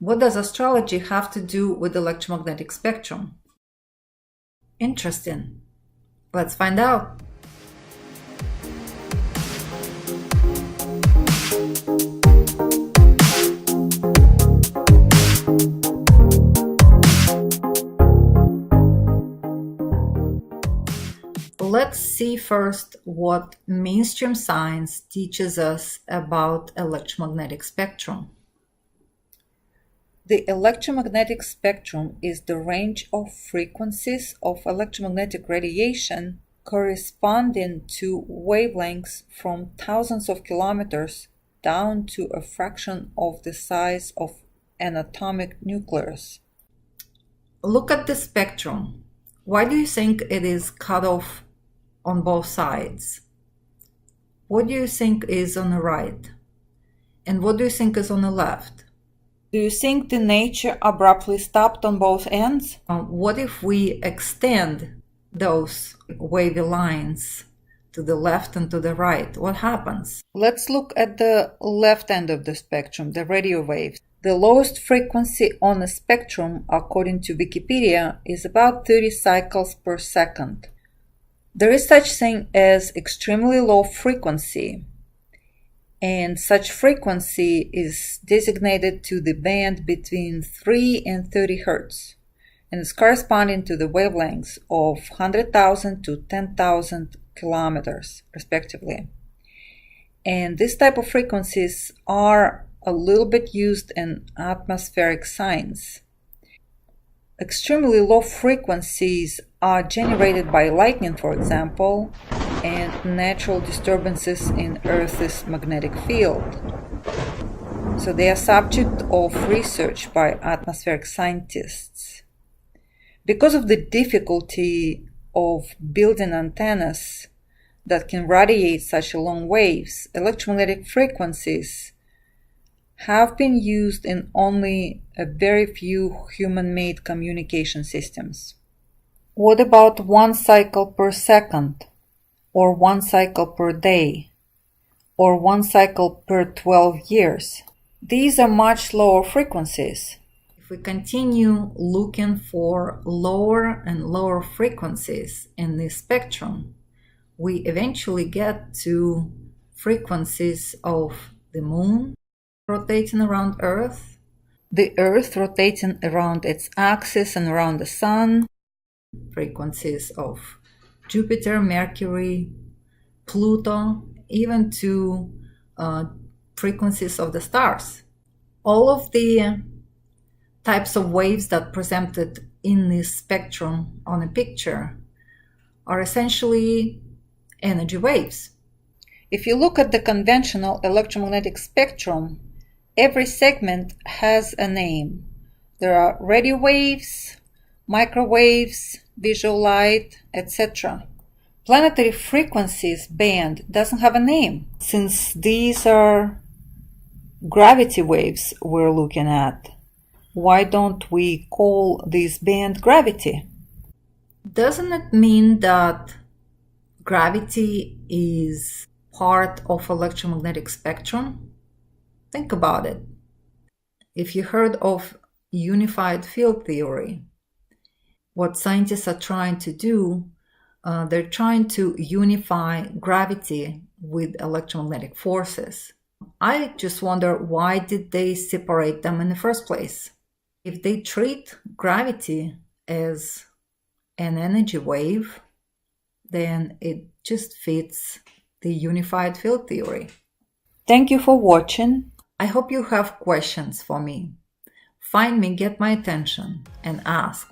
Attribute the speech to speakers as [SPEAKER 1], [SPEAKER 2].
[SPEAKER 1] What does astrology have to do with the electromagnetic spectrum? Interesting. Let's find out. Let's see first what mainstream science teaches us about electromagnetic spectrum. The electromagnetic spectrum is the range of frequencies of electromagnetic radiation corresponding to wavelengths from thousands of kilometers down to a fraction of the size of an atomic nucleus. Look at the spectrum. Why do you think it is cut off on both sides? What do you think is on the right? And what do you think is on the left? Do you think the nature abruptly stopped on both ends? What if we extend those wavy lines to the left and to the right? What happens? Let's look at the left end of the spectrum, the radio waves. The lowest frequency on the spectrum, according to Wikipedia, is about 30 cycles per second. There is such thing as extremely low frequency, and such frequency is designated to the band between 3 and 30 Hz, and is corresponding to the wavelengths of 100,000 to 10,000 kilometers, respectively. And this type of frequencies are a little bit used in atmospheric science. Extremely low frequencies are generated by lightning, for example, and natural disturbances in Earth's magnetic field. So they are subject of research by atmospheric scientists. Because of the difficulty of building antennas that can radiate such long waves, electromagnetic frequencies have been used in only a very few human-made communication systems. What about 1 cycle per second, or 1 cycle per day, or 1 cycle per 12 years? These are much lower frequencies. If we continue looking for lower and lower frequencies in this spectrum, we eventually get to frequencies of the moon rotating around Earth, the Earth rotating around its axis and around the Sun, frequencies of Jupiter, Mercury, Pluto, even to frequencies of the stars. All of the types of waves that presented in this spectrum on a picture are essentially energy waves. If you look at the conventional electromagnetic spectrum, every segment has a name. There are radio waves, microwaves, visual light, etc. Planetary frequencies band doesn't have a name. Since these are gravity waves we're looking at, why don't we call this band gravity? Doesn't it mean that gravity is part of electromagnetic spectrum? Think about it. If you heard of unified field theory, what scientists are trying to do, they're trying to unify gravity with electromagnetic forces. I just wonder, why did they separate them in the first place? If they treat gravity as an energy wave, then it just fits the unified field theory. Thank you for watching. I hope you have questions for me. Find me, get my attention, and ask.